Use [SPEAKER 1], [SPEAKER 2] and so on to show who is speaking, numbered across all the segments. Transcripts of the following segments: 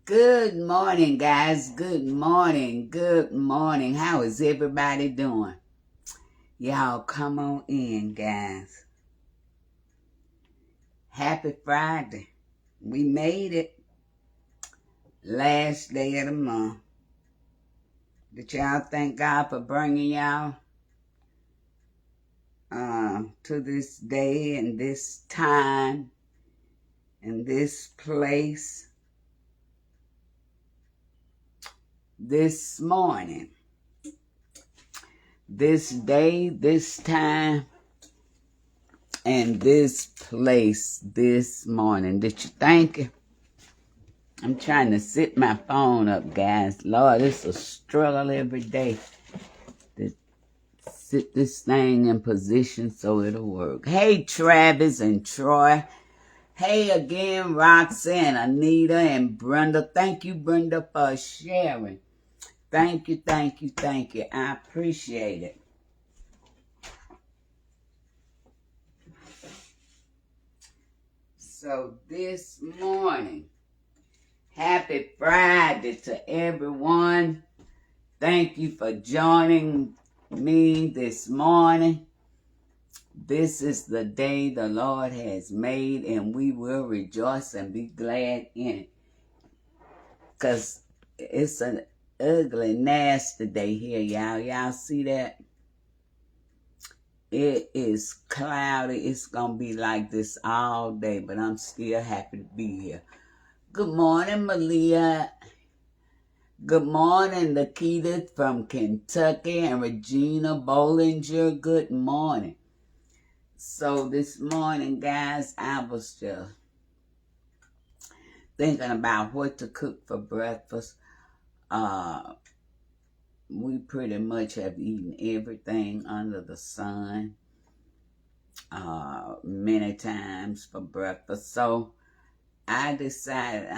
[SPEAKER 1] Good morning, guys. Good morning. Good morning. How is everybody doing? Y'all come on in, guys. Happy Friday. We made it. Last day of the month. Did y'all thank God for bringing y'all to this day and this time and this place this morning? This day, this time, and this place this morning. Did you thank it? I'm trying to sit my phone up, guys. Lord, it's a struggle every day to sit this thing in position so it'll work. Hey, Travis and Troy. Hey again, Roxanne, Anita, and Brenda. Thank you, Brenda, for sharing. Thank you, thank you, thank you. I appreciate it. So this morning, happy Friday to everyone. Thank you for joining me this morning. This is the day the Lord has made, and we will rejoice and be glad in it. Because it's an ugly, nasty day here, y'all. Y'all see that? It is cloudy. It's going to be like this all day, but I'm still happy to be here. Good morning, Malia. Good morning, Nikita from Kentucky, and Regina Bollinger. Good morning. So this morning, guys, I was just thinking about what to cook for breakfast. We pretty much have eaten everything under the sun many times for breakfast. So I decided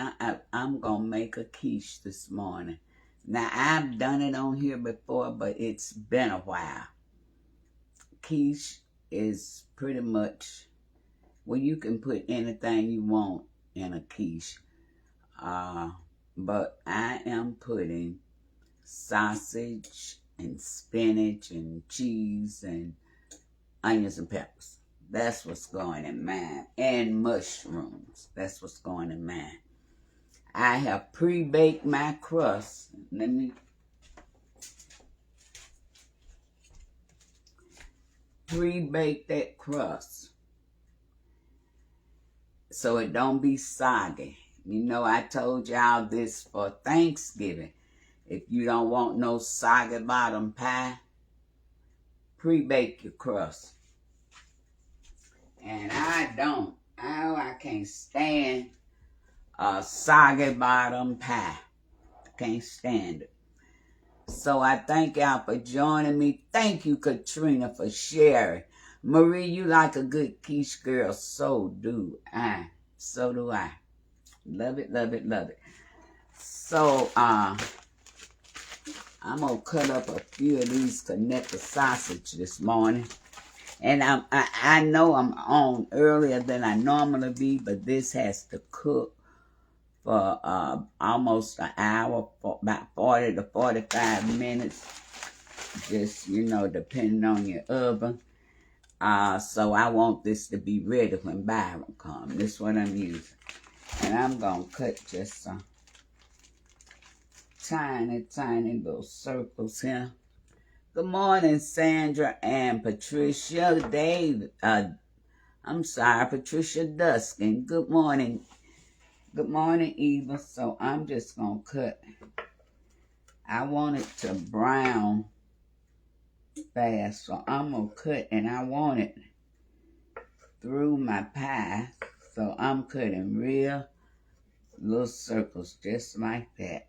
[SPEAKER 1] I'm going to make a quiche this morning. Now, I've done it on here before, but it's been a while. Quiche is pretty much, well, you can put anything you want in a quiche. But I am putting sausage and spinach and cheese and onions and peppers. That's what's going in mine. And mushrooms. That's what's going in mine. I have pre-baked my crust. Let me pre-bake that crust so it don't be soggy. You know, I told y'all this for Thanksgiving. If you don't want no soggy bottom pie, pre-bake your crust. And I don't. I can't stand a soggy bottom pie. Can't stand it. So I thank y'all for joining me. Thank you, Katrina, for sharing. Marie, you like a good quiche girl. So do I. So do I. Love it, love it, love it. So, I'm going to cut up a few of these connector sausage this morning. And I know I'm on earlier than I normally be, but this has to cook for almost an hour, for about 40 to 45 minutes. Just, you know, depending on your oven. So I want this to be ready when Byron comes. This is what I'm using. And I'm going to cut just some tiny, tiny little circles here. Good morning, Sandra and Patricia. Patricia Duskin. Good morning. Good morning, Eva. So I'm just going to cut. I want it to brown fast. So I'm going to cut, and I want it through my pie. So I'm cutting real little circles just like that.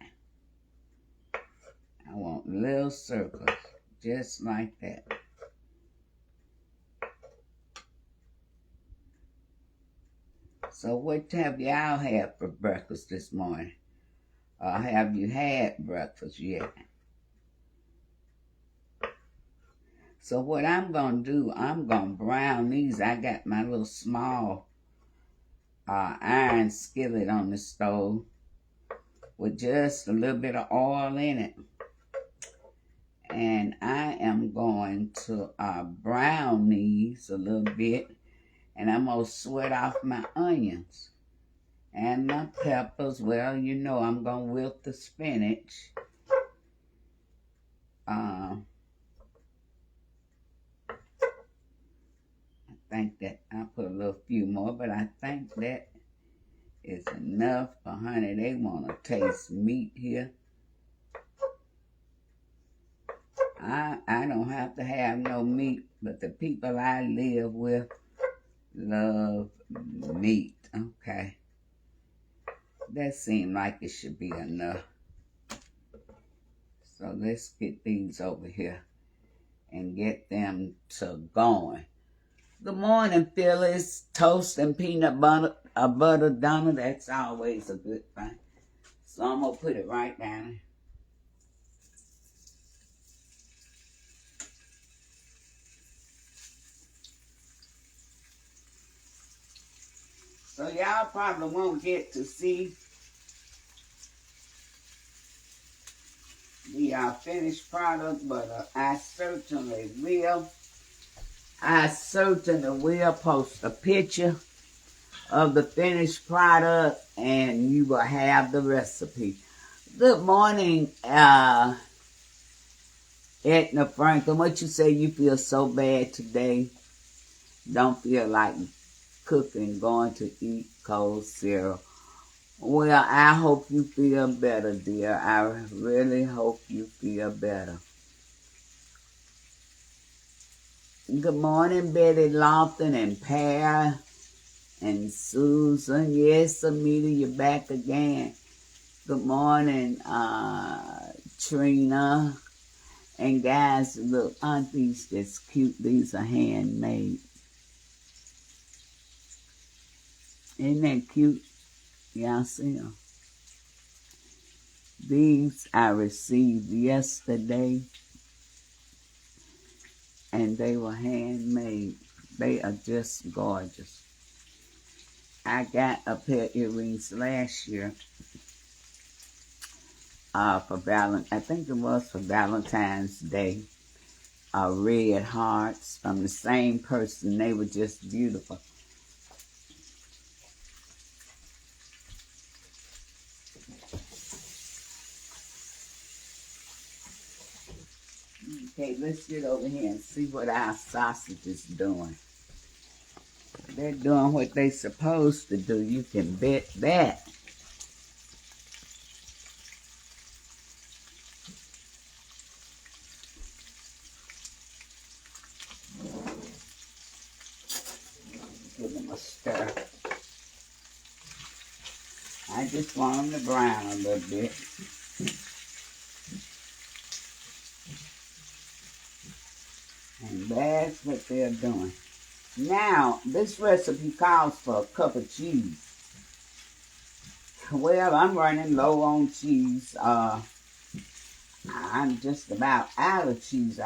[SPEAKER 1] I want little circles just like that. So what have y'all had for breakfast this morning? Or have you had breakfast yet? So what I'm going to do, I'm going to brown these. I got my little small iron skillet on the stove. with just a little bit of oil in it. And I am going to brown these a little bit. And I'm going to sweat off my onions and my peppers. Well, you know I'm going to wilt the spinach. I think that I put a little few more, but I think that is enough for honey. They want to taste meat here. I don't have to have no meat, but the people I live with love meat. Okay. That seemed like it should be enough. So let's get these over here and get them to going. Good morning, Phyllis. Toast and peanut butter, a butter donut. That's always a good thing. So I'm going to put it right down. So y'all probably won't get to see the finished product, but I certainly will. I certainly will post a picture of the finished product, and you will have the recipe. Good morning, Edna Franklin. What you say? You feel so bad today? Don't feel like cooking, going to eat cold cereal. Well, I hope you feel better, dear. I really hope you feel better. Good morning, Betty Lofton and Pear and Susan. Yes, Amita, you're back again. Good morning, Trina. And guys, look, aren't these just cute? These are handmade. Isn't that cute? Y'all see them? These I received yesterday, and they were handmade. They are just gorgeous. I got a pair of earrings last year for I think it was for Valentine's Day. Red hearts from the same person. They were just beautiful. Okay, let's get over here and see what our sausage is doing. They're doing what they're supposed to do. You can bet that. Give them a stir. I just want them to brown a little bit. And that's what they're doing. Now, this recipe calls for a cup of cheese. Well, I'm running low on cheese. I'm just about out of cheese.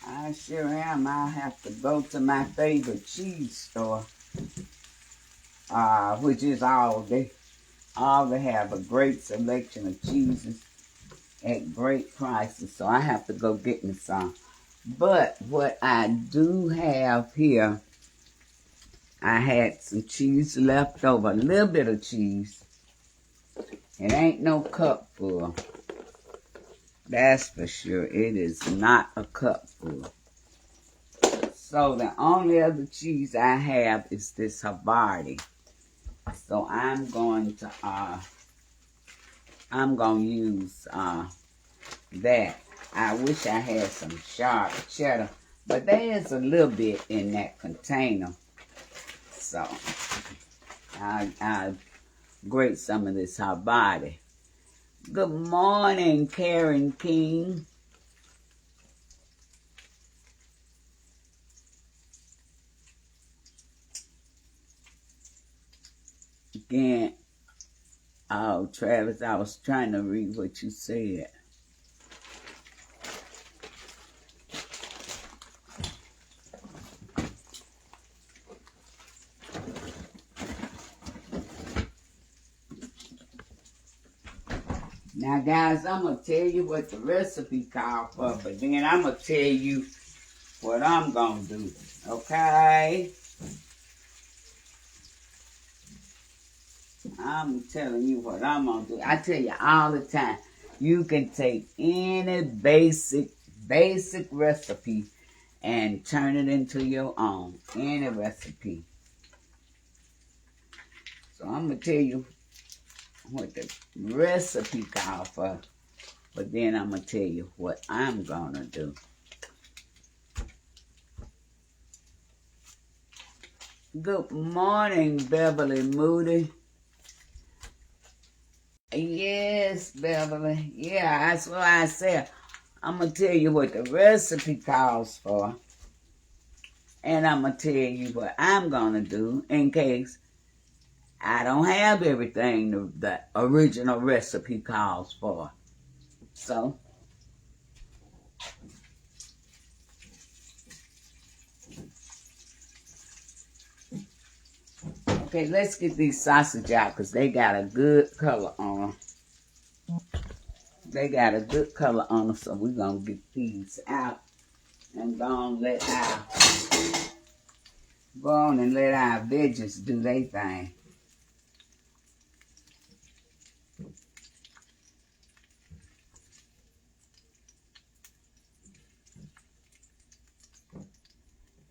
[SPEAKER 1] I sure am. I'll have to go to my favorite cheese store, which is Aldi. Aldi have a great selection of cheeses at great prices, so I have to go get me some. But what I do have here, I had some cheese left over, a little bit of cheese. It ain't no cup full. That's for sure. It is not a cup full. So the only other cheese I have is this Havarti. So I'm going to use that. I wish I had some sharp cheddar, but there is a little bit in that container. So I'll grate some of this Havarti. Good morning, Karen King. Again, oh, Travis, I was trying to read what you said. Now, guys, I'm going to tell you what the recipe called for, but then I'm going to tell you what I'm going to do, okay? I'm telling you what I'm going to do. I tell you all the time, you can take any basic recipe and turn it into your own. Any recipe. So I'm going to tell you what the recipe called for, but then I'm going to tell you what I'm going to do. Good morning, Beverly Moody. Yes, Beverly. Yeah, that's what I said. I'm going to tell you what the recipe calls for, and I'm going to tell you what I'm going to do in case I don't have everything the original recipe calls for. So, okay, let's get these sausage out because they got a good color on them. They got a good color on them, so we're going to get these out and go on and let our veggies do their thing.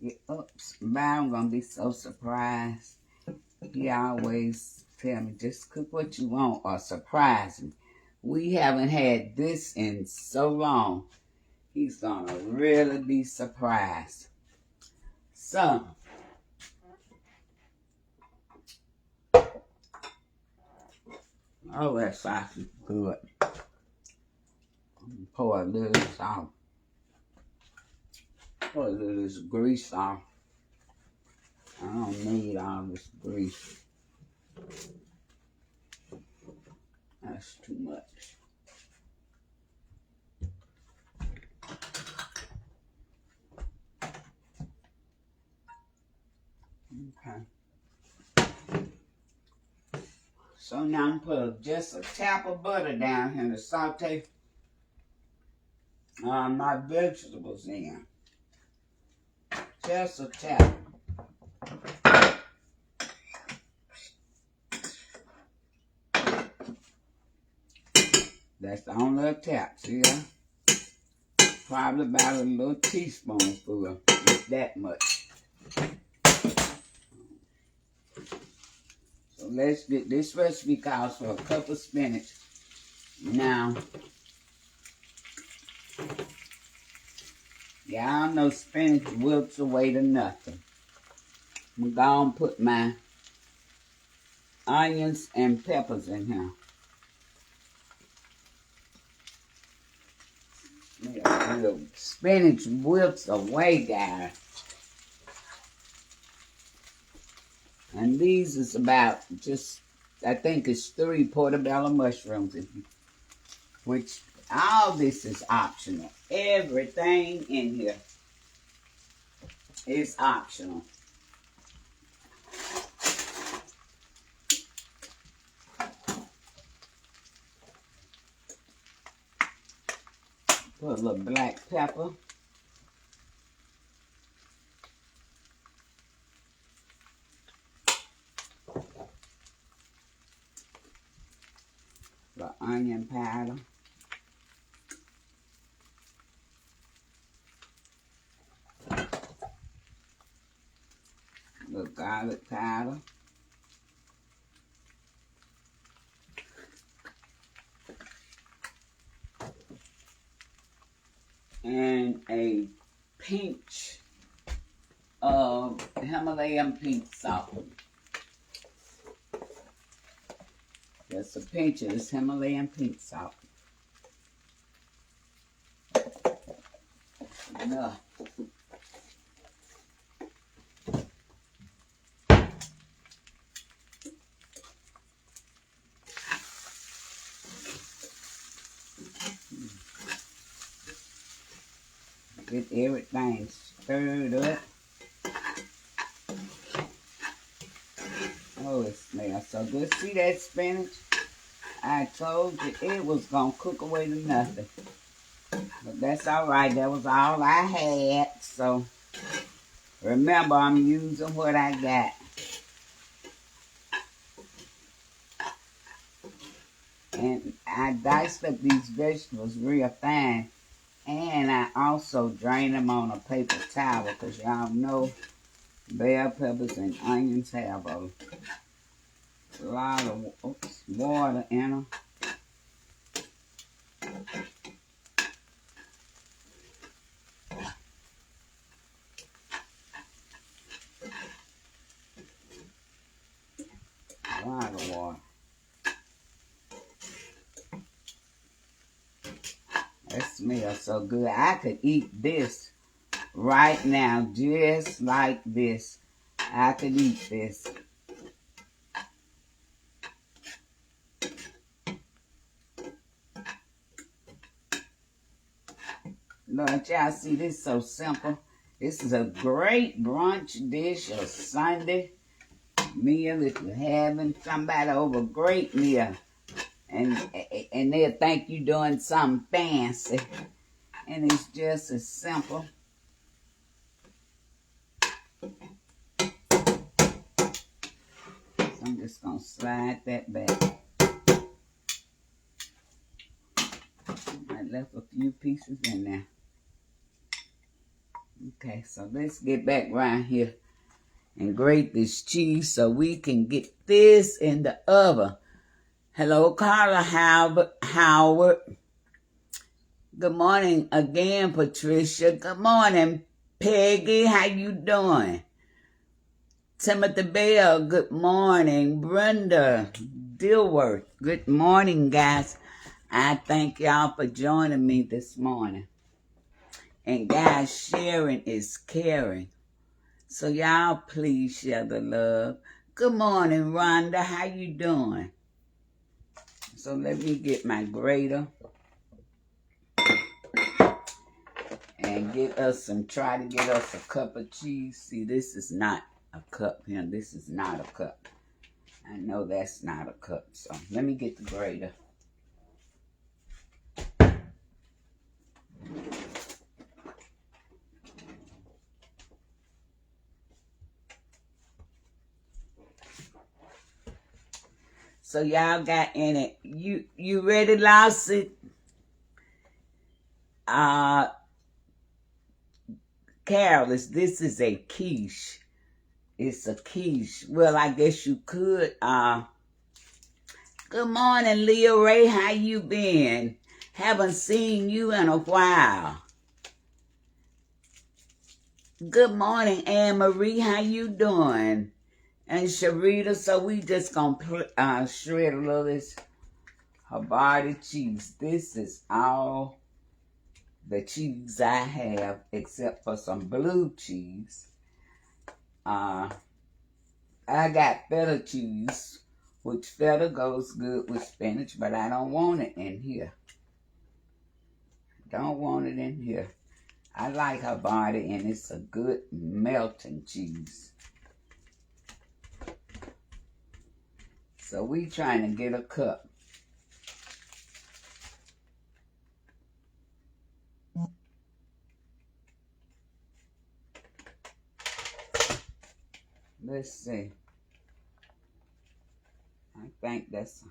[SPEAKER 1] Yeah, oops, Byron gonna be so surprised. He always tell me, just cook what you want or surprise me. We haven't had this in so long. He's gonna really be surprised. So, oh, that sauce is good. Pour a little salt. Pour a little this grease off. I don't need all this grease. That's too much. Okay. So now I'm put just a tap of butter down here to saute my vegetables in. Just a tap. That's the only little tap, see that? Probably about a little teaspoonful, just that much. So let's get this recipe calls for a cup of spinach. Now, y'all know spinach wilts away to nothing. I'm going to put my onions and peppers in here. The spinach wilts away, guys. And these is about just, I think it's 3 portobello mushrooms, which all this is optional. Everything in here is optional. Put a little black pepper. The onion powder. The garlic powder. And a pinch of Himalayan pink salt. Just a pinch of this Himalayan pink salt. Enough. Get everything stirred up. Oh, it smells so good. See that spinach? I told you it was going to cook away to nothing. But that's all right. That was all I had. So, remember, I'm using what I got. And I diced up these vegetables real fine. And I also drain them on a paper towel because y'all know bell peppers and onions have a lot of water in them. A lot of water. That smells so good. I could eat this right now, just like this. I could eat this. Lord, y'all see this so simple. This is a great brunch dish or Sunday meal if you're having somebody over. Great meal. And they'll think you're doing something fancy. And it's just as simple. So I'm just going to slide that back. I left a few pieces in there. Okay, so let's get back around here and grate this cheese so we can get this in the oven. Hello, Carla Howard. Good morning again, Patricia. Good morning, Peggy. How you doing? Timothy Bell, good morning. Brenda Dilworth, good morning, guys. I thank y'all for joining me this morning. And guys, sharing is caring. So y'all please share the love. Good morning, Rhonda. How you doing? So let me get my grater and try to get us a cup of cheese. See, this is not a cup here. This is not a cup. I know that's not a cup. So let me get the grater. So y'all got in it. You ready, Lassie? Carol, this is a quiche. It's a quiche. Well, I guess you could. Good morning, Leah Ray. How you been? Haven't seen you in a while. Good morning, Anne Marie. How you doing? And Sharita, so we just gonna shred a little of this Havarti cheese. This is all the cheese I have, except for some blue cheese. I got feta cheese, which feta goes good with spinach, but I don't want it in here. Don't want it in here. I like Havarti, and it's a good melting cheese. So we trying to get a cup. Let's see. I think that's...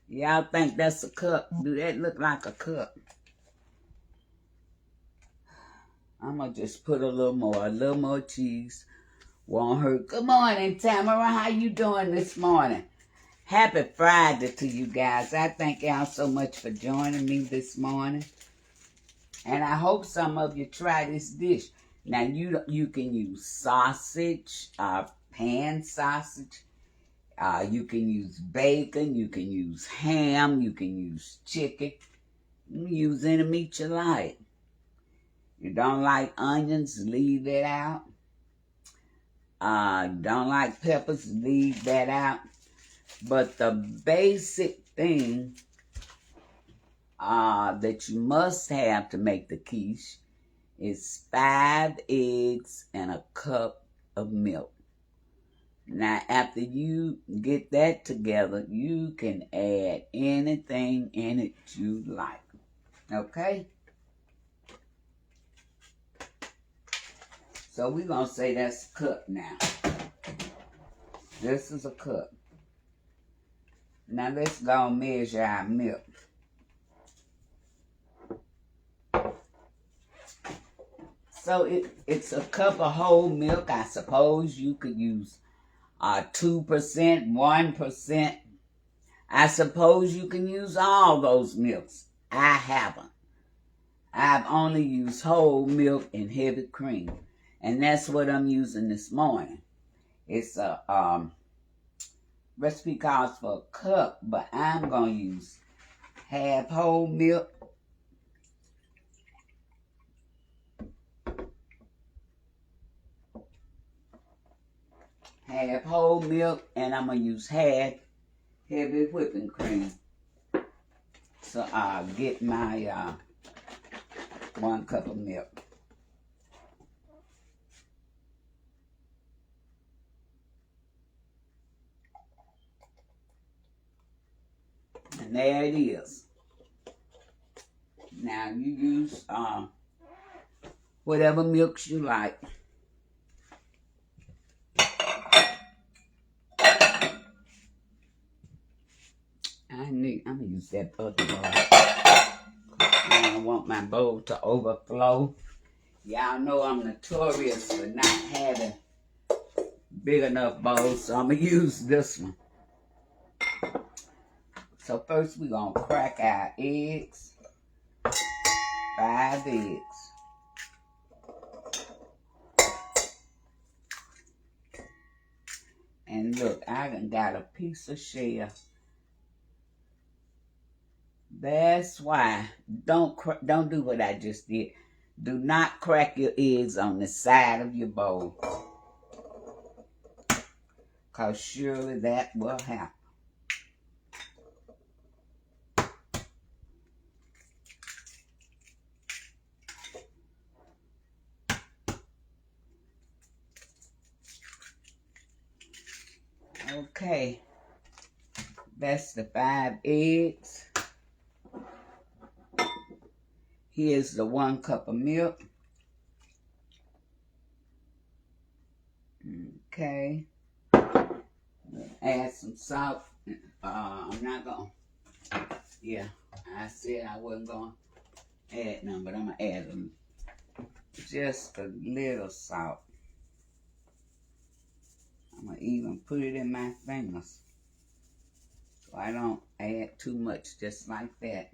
[SPEAKER 1] Y'all think that's a cup? Do that look like a cup? I'm going to just put a little more cheese. Won't hurt. Good morning, Tamara. How you doing this morning? Happy Friday to you guys. I thank y'all so much for joining me this morning. And I hope some of you try this dish. Now, you can use sausage, pan sausage. You can use bacon. You can use ham. You can use chicken. You can use any meat you like. You don't like onions, leave it out. Don't like peppers, leave that out. But the basic thing that you must have to make the quiche is 5 eggs and a cup of milk. Now, after you get that together, you can add anything in it you like. Okay? So we're going to say that's a cup now. This is a cup. Now let's go and measure our milk. So it's a cup of whole milk. I suppose you could use 2%, 1%. I suppose you can use all those milks. I haven't. I've only used whole milk and heavy cream. And that's what I'm using this morning. It's a recipe calls for a cup, but I'm going to use half whole milk. Half whole milk, and I'm going to use half heavy whipping cream. So I'll get my 1 cup of milk. And there it is. Now you use whatever milks you like. I'm gonna use that other bowl. I don't want my bowl to overflow. Y'all know I'm notorious for not having big enough bowls, so I'm gonna use this one. So first we're gonna crack our eggs. 5 eggs. And look, I done got a piece of shell. That's why don't do what I just did. Do not crack your eggs on the side of your bowl, because surely that will happen. Okay, that's the 5 eggs. Here's the 1 cup of milk. Okay. Add some salt. I'm not going to. Yeah, I said I wasn't going to add none, but I'm going to add just a little salt. I'm going to even put it in my fingers so I don't add too much, just like that.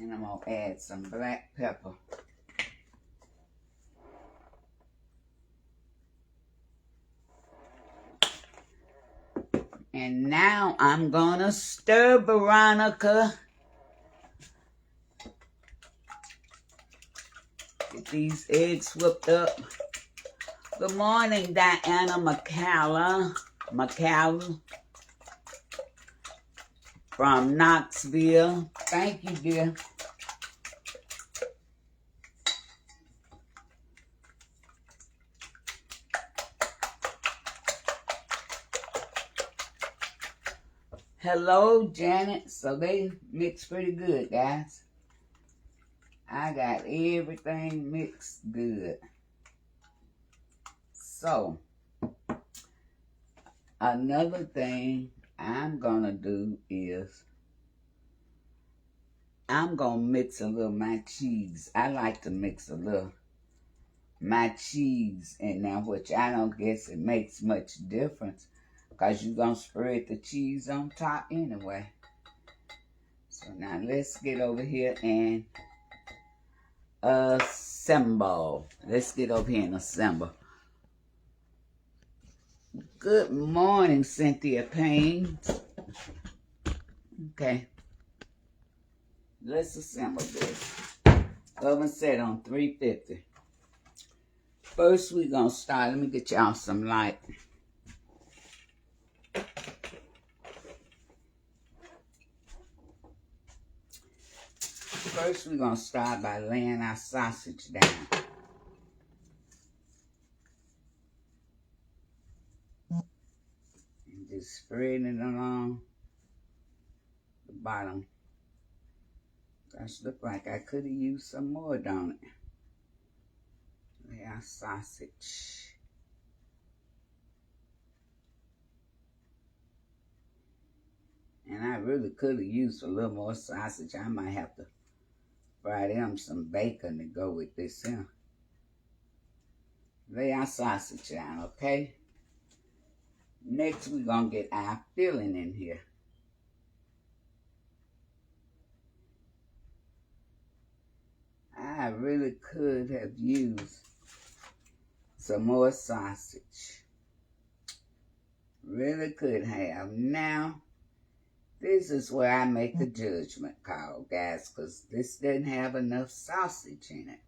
[SPEAKER 1] And I'm going to add some black pepper. And now I'm going to stir, Veronica. Get these eggs whipped up. Good morning, Diana McCalla from Knoxville. Thank you, dear. Hello, Janet. So they mix pretty good, guys. I got everything mixed good. So, another thing I'm going to do is I'm going to mix a little my cheese. I like to mix a little my cheese in there, which I don't guess it makes much difference because you're going to spread the cheese on top anyway. So now let's get over here and assemble. Let's get over here and assemble. Good morning, Cynthia Payne. Okay. Let's assemble this. Oven set on 350. First, we're going to start. Let me get y'all some light. First, we're going to start by laying our sausage down. spreading it along the bottom. Gosh, look like I could have used some more, don't it? Yeah, sausage. And I really could have used a little more sausage. I might have to fry them some bacon to go with this here. Lay our sausage down, okay? Next, we're going to get our filling in here. I really could have used some more sausage. Really could have. Now, this is where I make the judgment call, guys, because this didn't have enough sausage in it.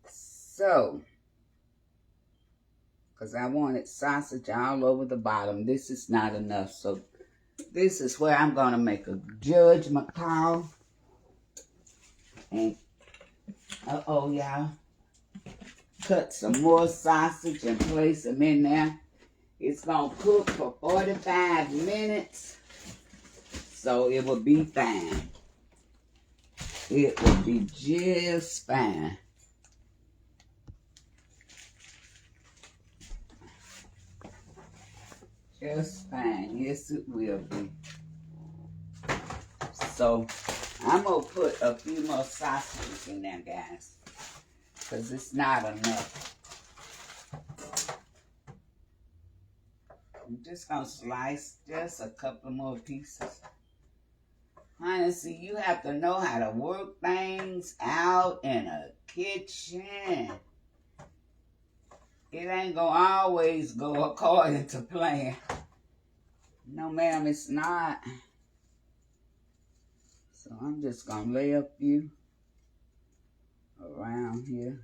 [SPEAKER 1] So, because I wanted sausage all over the bottom, this is not enough. So, this is where I'm going to make a judgment call. And, y'all, cut some more sausage and place them in there. It's going to cook for 45 minutes, so it will be fine. It will be just fine. Just fine. Yes, it will be. So, I'm going to put a few more sausages in there, guys, because it's not enough. I'm just going to slice just a couple more pieces. Honey, see, you have to know how to work things out in a kitchen. It ain't going to always go according to plan. No, ma'am, it's not. So I'm just going to lay a few around here.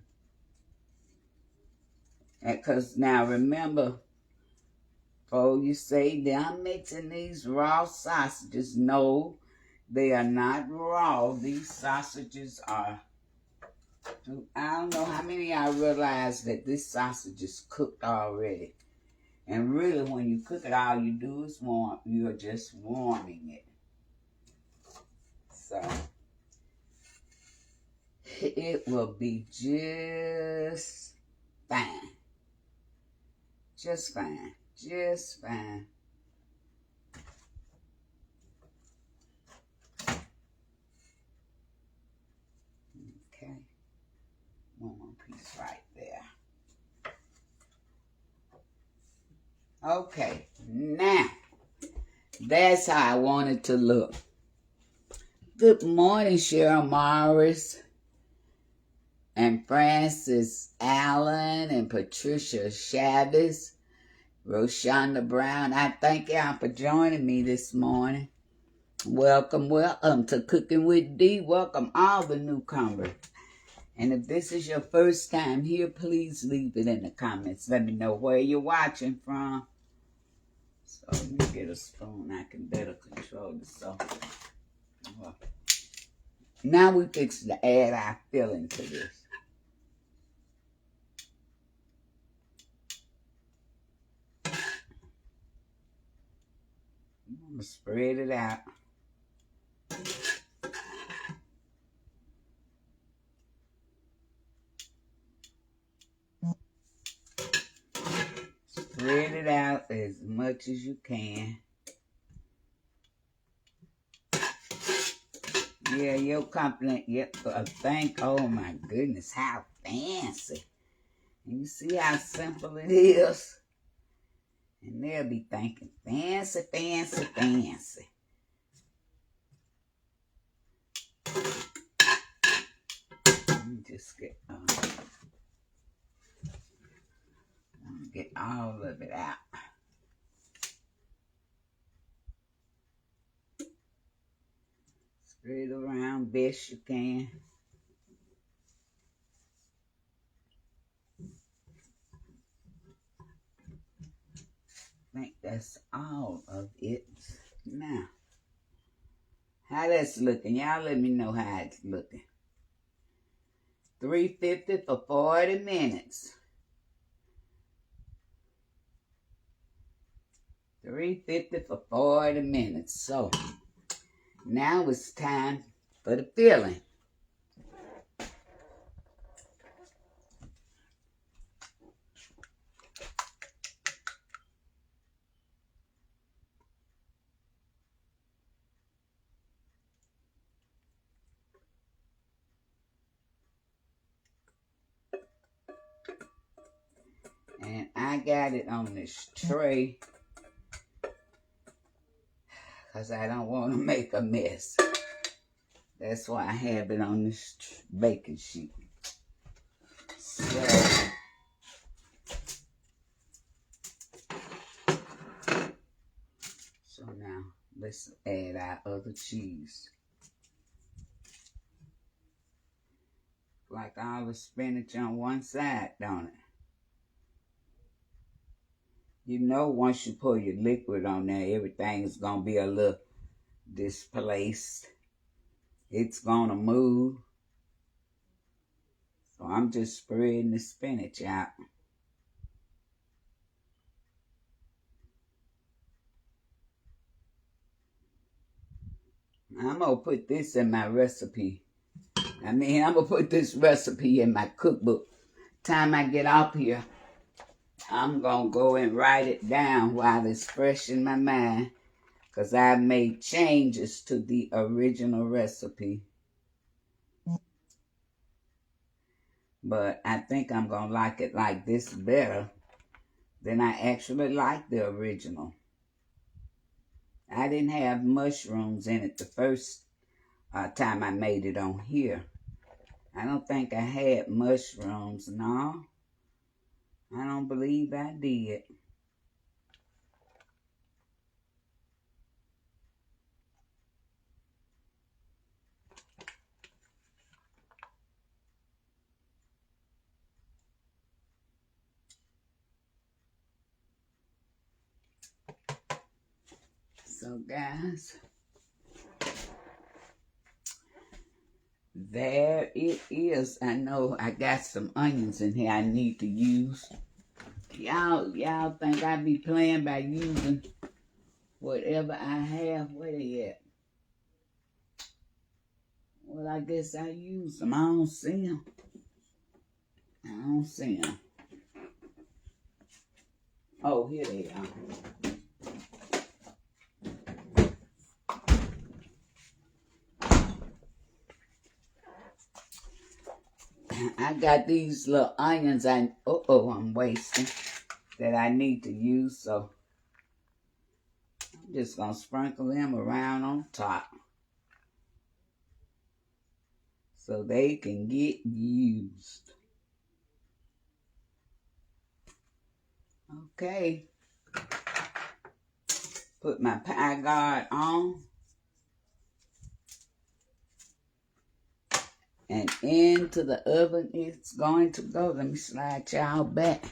[SPEAKER 1] Because now remember, before you say that I'm mixing these raw sausages, no, they are not raw. These sausages are, I don't know how many of y'all realize that this sausage is cooked already. And really, when you cook it, all you do is warm. You're just warming it. So, it will be just fine. Just fine. Just fine. Okay. One more piece right there. Okay. Now, that's how I want it to look. Good morning, Cheryl Morris and Francis Allen and Patricia Chavez. Roshonda Brown, I thank y'all for joining me this morning. Welcome, welcome to Cooking with Dee. Welcome all the newcomers. And if this is your first time here, please leave it in the comments. Let me know where you're watching from. So let me get a spoon. I can better control the sauce. Now we fix to add our filling to this. I'm going to spread it out. Spread it out as much as you can. Yeah, your company, yep, oh my goodness, how fancy. And you see how simple it is? And they'll be thinking, fancy, fancy, fancy. Let me just get all of it out. Spread it around best you can. I think that's all of it. Now, how that's looking? Y'all let me know how it's looking. 350 for 40 minutes. 350 for 40 minutes. So now it's time for the filling. And I got it on this tray because I don't want to make a mess. That's why I have it on this baking sheet. So now let's add our other cheese. Like all the spinach on one side, don't it? You know, once you put your liquid on there, everything is going to be a little displaced. It's going to move. So I'm just spreading the spinach out. I'm going to put this in my recipe. I'm going to put this recipe in my cookbook. Time I get off here, I'm going to go and write it down while it's fresh in my mind, because I made changes to the original recipe. But I think I'm going to like it like this better than I actually like the original. I didn't have mushrooms in it the first time I made it on here. I don't think I had mushrooms, no. I don't believe I did. So guys, there it is. I know I got some onions in here I need to use. Y'all think I be playing by using whatever I have? Where they at? Well, I guess I use them. I don't see them. I don't see them. Oh, here they are. I got these little onions I'm wasting that I need to use, so I'm just gonna sprinkle them around on top so they can get used. Okay. Put my pie guard on. And into the oven it's going to go. Let me slide y'all back.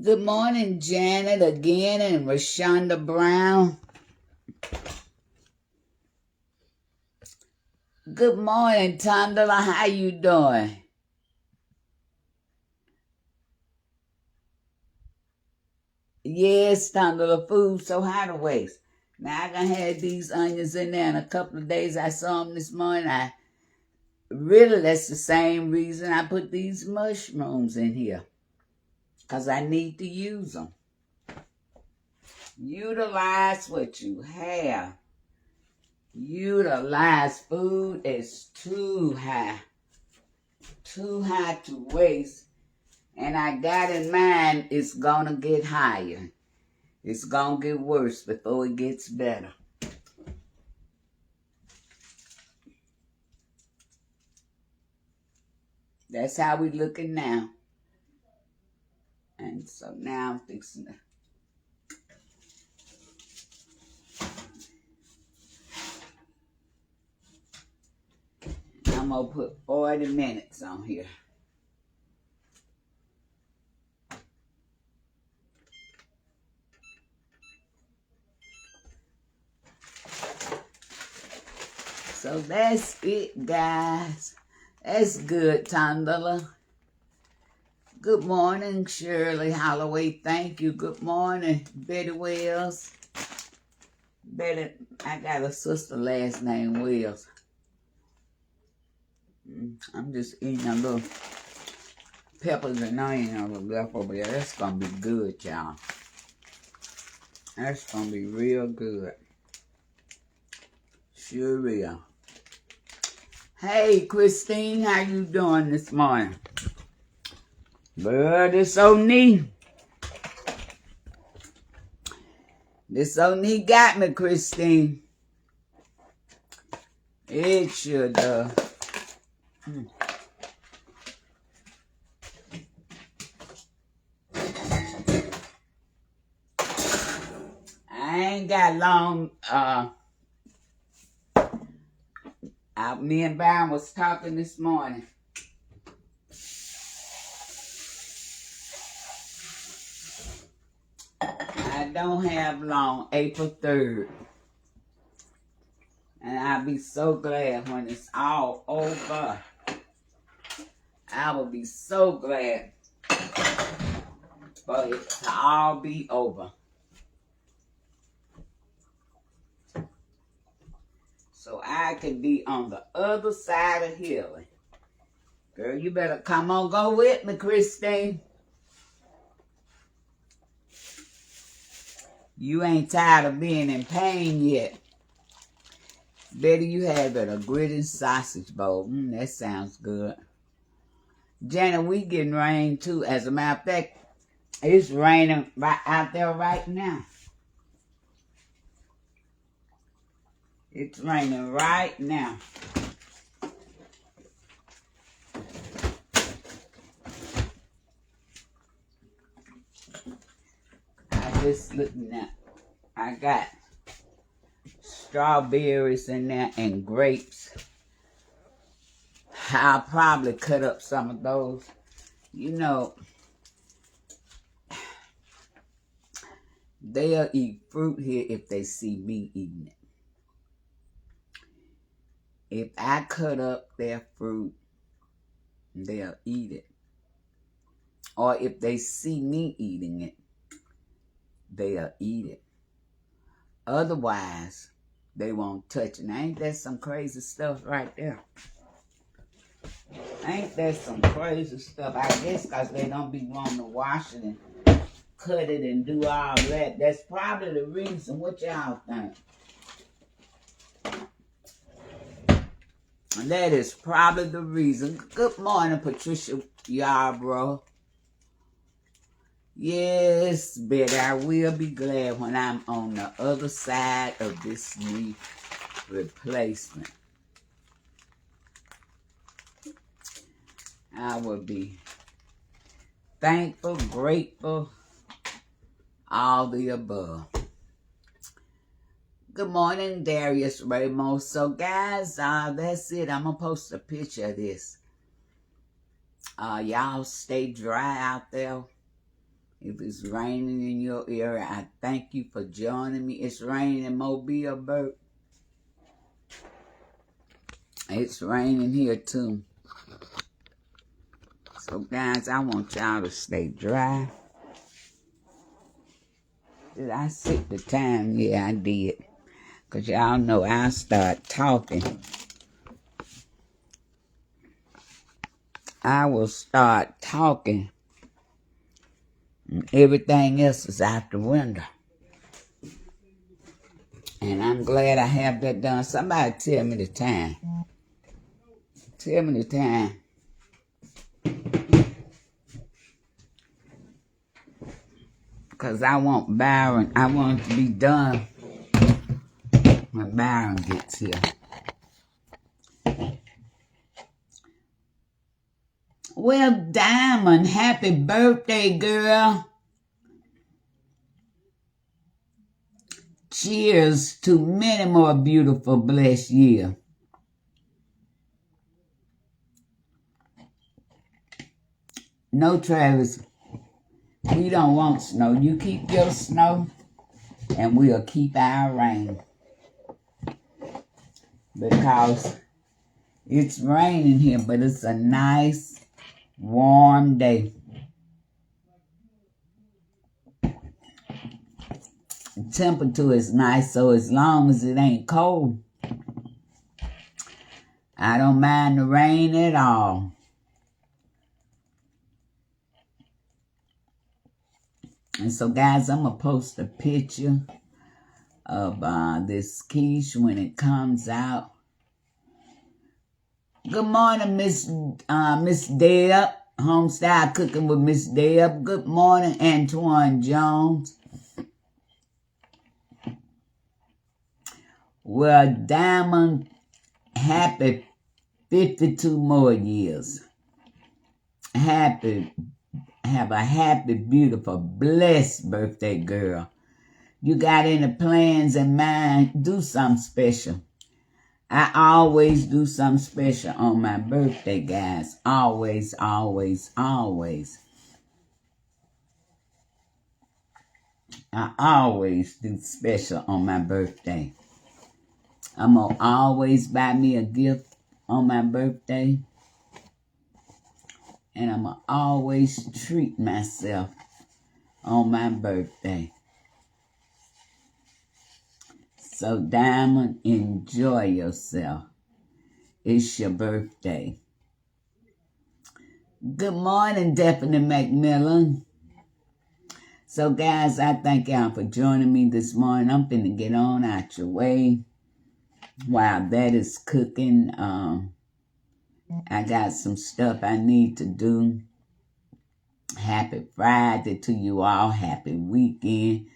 [SPEAKER 1] Good morning, Janet again and Rashonda Brown. Good morning, Tondela. How you doing? Yes, Tondela, food so high to waste. Now I done had these onions in there in a couple of days. I saw them this morning. Really, that's the same reason I put these mushrooms in here. Because I need to use them. Utilize what you have. Utilize. Food is too high. Too high to waste. And I got in mind it's going to get higher. It's going to get worse before it gets better. That's how we looking now. And so now I'm fixing to I'm going to put 40 minutes on here. So that's it, guys. That's good, Tondela. Good morning, Shirley Holloway. Thank you. Good morning, Betty Wells. Betty, I got a sister last name Wells. I'm just eating a little peppers and onions left over there. That's going to be good, y'all. That's going to be real good. Sure real. Hey, Christine, how you doing this morning? Girl, this old knee. This old knee got me, Christine. It sure does. I ain't got long. Me and Byron was talking this morning. I don't have long, April 3rd. And I'll be so glad when it's all over. I will be so glad for it to all be over. So I can be on the other side of healing. Girl, you better come on, go with me, Christine. You ain't tired of being in pain yet. Betty, you had a gritty sausage bowl. That sounds good. Janet, we getting rain too. As a matter of fact, it's raining right out there right now. It's raining right now. I just looking at, I got strawberries in there and grapes. I'll probably cut up some of those. You know, they'll eat fruit here if they see me eating it. If I cut up their fruit, they'll eat it. Or if they see me eating it, they'll eat it. Otherwise, they won't touch it. Now, ain't that some crazy stuff right there? Ain't that some crazy stuff? I guess because they don't be wanting to wash it and cut it and do all that. That's probably the reason. What y'all think? And that is probably the reason. Good morning, Patricia Yarbrough. Yes, Betty, I will be glad when I'm on the other side of this knee replacement. I will be thankful, grateful, all the above. Good morning, Darius Ramos. So, guys, that's it. I'm going to post a picture of this. Y'all stay dry out there. If it's raining in your area, I thank you for joining me. It's raining in Mobile, Bert. It's raining here, too. So, guys, I want y'all to stay dry. Did I set the time? Yeah, I did. Because y'all know I start talking. I will start talking. And everything else is out the window. And I'm glad I have that done. Somebody tell me the time. Tell me the time. Because I want Byron. I want it to be done when Byron gets here. Well, Diamond, happy birthday, girl. Cheers to many more beautiful, blessed years. No, Travis, we don't want snow. You keep your snow, and we'll keep our rain. Because it's raining here, but it's a nice, warm day. temperature is nice, so as long as it ain't cold, I don't mind the rain at all. And so, guys, I'm going to post a picture of this quiche when it comes out. Good morning, Miss Deb. Homestyle Cooking with Miss Deb. Good morning, Antoine Jones. Well, Diamond, happy 52 more years. Have a happy, beautiful, blessed birthday, girl. You got any plans in mind? Do something special. I always do something special on my birthday, guys. Always, always, always. I always do special on my birthday. I'm going to always buy me a gift on my birthday. And I'm going to always treat myself on my birthday. So, Diamond, enjoy yourself. It's your birthday. Good morning, Deputy McMillan. So, guys, I thank y'all for joining me this morning. I'm finna get on out your way while that is cooking. I got some stuff I need to do. Happy Friday to you all. Happy weekend.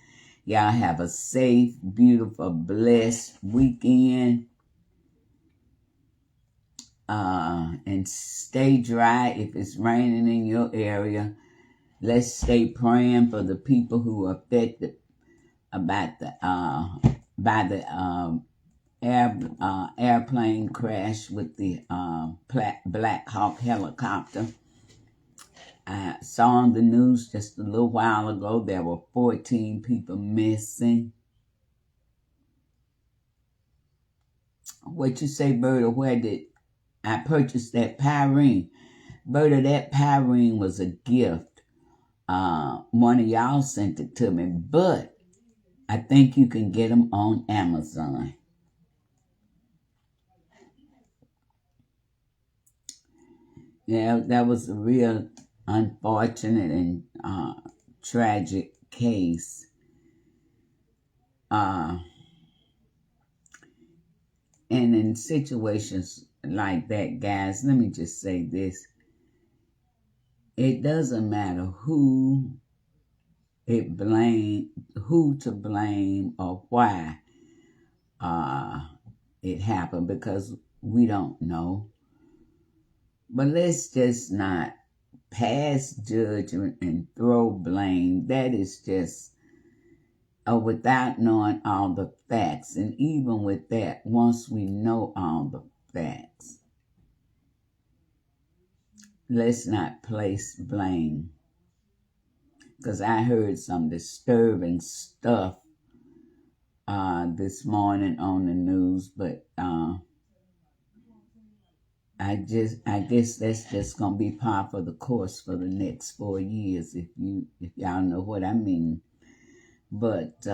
[SPEAKER 1] Y'all have a safe, beautiful, blessed weekend. And stay dry if it's raining in your area. Let's stay praying for the people who are affected about by the airplane crash with the Black Hawk helicopter. I saw on the news just a little while ago there were 14 people missing. What you say, Berta? Where did I purchase that pyrene? Berta, that pyrene was a gift. One of y'all sent it to me, but I think you can get them on Amazon. Yeah, that was a real unfortunate and tragic case. And in situations like that, guys, let me just say this. It doesn't matter who to blame or why it happened, because we don't know. But let's just not pass judgment and throw blame. That is just without knowing all the facts. And even with that, once we know all the facts, let's not place blame. Because I heard some disturbing stuff this morning on the news, but I guess that's just gonna be par for the course for the next 4 years, if y'all know what I mean. But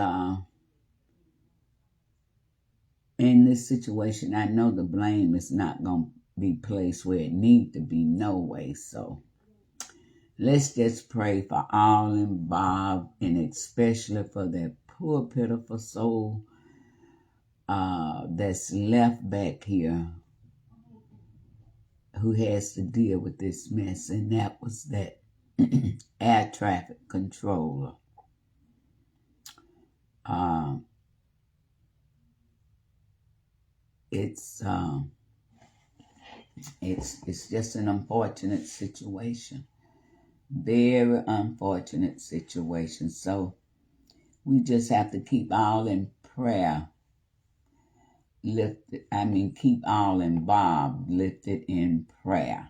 [SPEAKER 1] in this situation, I know the blame is not gonna be placed where it need to be, no way. So let's just pray for all involved, and especially for that poor, pitiful soul that's left back here, who has to deal with this mess, and that was that air traffic controller. It's just an unfortunate situation, very unfortunate situation. So we just have to keep all in prayer lifted. Keep all involved lifted in prayer.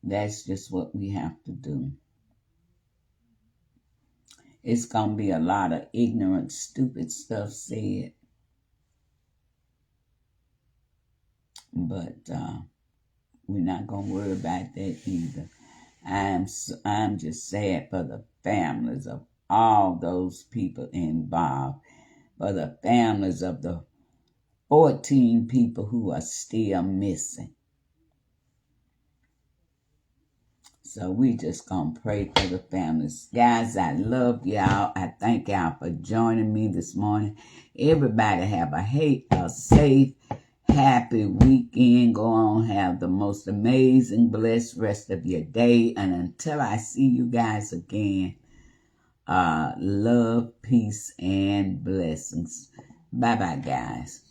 [SPEAKER 1] That's just what we have to do. It's going to be a lot of ignorant, stupid stuff said. But we're not going to worry about that either. I'm just sad for the families of all those people involved, for the families of the 14 people who are still missing. So we just gonna pray for the families. Guys, I love y'all. I thank y'all for joining me this morning. Everybody have a safe, happy weekend. Go on, have the most amazing, blessed rest of your day. And until I see you guys again, love, peace, and blessings. Bye-bye, guys.